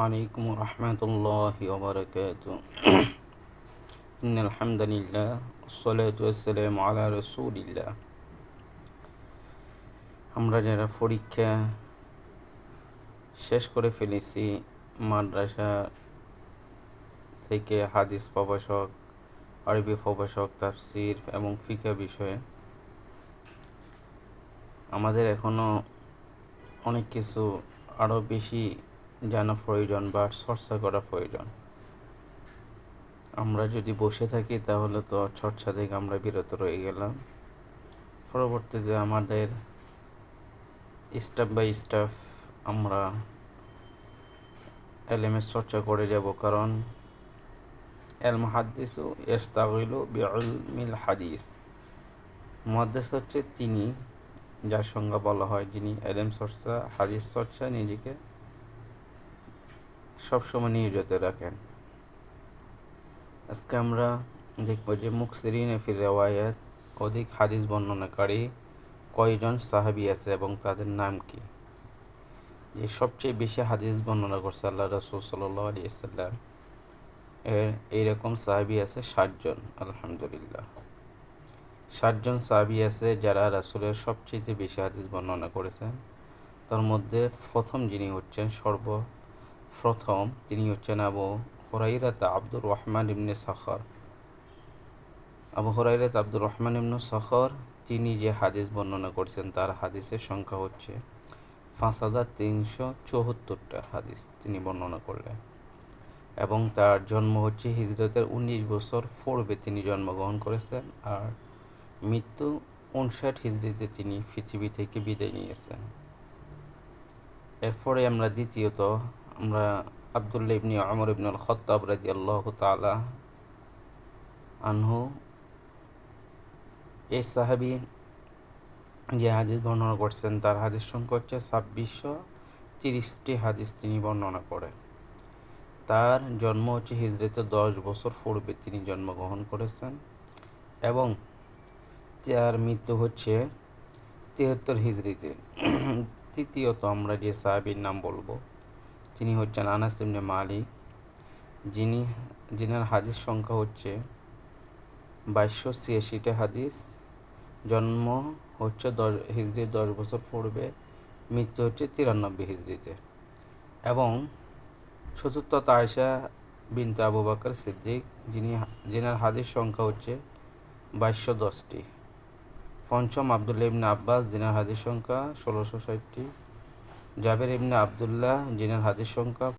عليكم ورحمة الله وبركاته إن الحمد لله والصلاة والسلام على رسول الله আমরা যারা পরীক্ষা শেষ করে ফেলেছি মাদ্রাসা থেকে হাদিস প্রভাষক, আরবি প্রভাষক, তাফসির এবং ফিকহ বিষয়ে আমাদের এখনও অনেক কিছু আরও বেশি জানা প্রয়োজন বা চর্চা করা প্রয়োজন। আমরা যদি বসে থাকি তাহলে তো চর্চা থেকে আমরা বিরত রয়ে গেলাম। পরবর্তীতে আমাদের স্টেপ বাই স্টেপ আমরা এলএমএস চর্চা করে যাব, কারণ এল মুহাদ্দিসু ইস্তাগিলু বিইলমিল হাদিস। মুহাদ্দিস হচ্ছে তিনি যার সংজ্ঞা বলা হয় যিনি এলএম চর্চা, হাদিস চর্চা নিজেকে সবসময় নিয়োজিত রাখেন। আজকে আমরা দেখব যে মুকসিরিন ফির রিওয়ায়াত, অধিক হাদিস বর্ণনাকারী কয়জন সাহাবী আছে এবং তাদের নাম কি। যে সবচেয়ে বেশি হাদিস বর্ণনা করছে আল্লাহ রাসূল সাল্লাল্লাহু আলাইহি ওয়াসাল্লাম, এইরকম সাহাবী আছে 60 জন। আলহামদুলিল্লাহ, 60 জন সাহাবী আছে যারা রাসূলের সবচেয়ে বেশি হাদিস বর্ণনা করেছেন। তার মধ্যে প্রথম যিনি হচ্ছেন, সর্বপ্রথম তিনি হচ্ছেন আবু হুরায়রা আব্দুর রহমান ইবনে সাখর। আবু হুরায়রা আব্দুর রহমান ইবনে সাখর তিনি যে হাদিস বর্ণনা করেছেন তার হাদিসের সংখ্যা হচ্ছে 5374টা হাদিস তিনি বর্ণনা করলেন, এবং তার জন্ম হচ্ছে হিজরতের 19 বছর পূর্বে তিনি জন্মগ্রহণ করেছেন, আর মৃত্যু 59 হিজরিতে তিনি পৃথিবী থেকে বিদায় নিয়েছেন। এরপরে আমরা দ্বিতীয়ত আমরা আব্দুল্লাহ ইবনে ওমর ইবনে আল খাত্তাব রাদিয়াল্লাহু তাআলা আনহু, এই সাহাবী যে হাদিস বর্ণনা করছেন তার হাদিস সংখ্যা হচ্ছে 2630টি হাদিস তিনি বর্ণনা করেন। তার জন্ম হচ্ছে হিজরতে 10 বছর পূর্বে তিনি জন্মগ্রহণ করেছেন, এবং তার মৃত্যু হচ্ছে 73 হিজরিতে। তৃতীয়ত আমরা যে সাহাবীর নাম বলবো তিনি হচ্ছেন আনাস ইবনে মালিক, যিনার হাদিস সংখ্যা হচ্ছে 2286টা হাদিস। জন্ম হচ্ছে 10 বছর পূর্বে, মৃত্যু হচ্ছে 93 হিজরিতে। এবং চতুর্থত আয়েশা বিনতে আবু বকর সিদ্দিক, যিনার হাদিস সংখ্যা হচ্ছে 2210টি। পঞ্চম আব্দুল্লাহ ইবনে আব্বাস, যিনার হাদিস সংখ্যা 1660টি। জাবের ইবনে আবদুল্লাহ, যিনার হাদিস সংখ্যা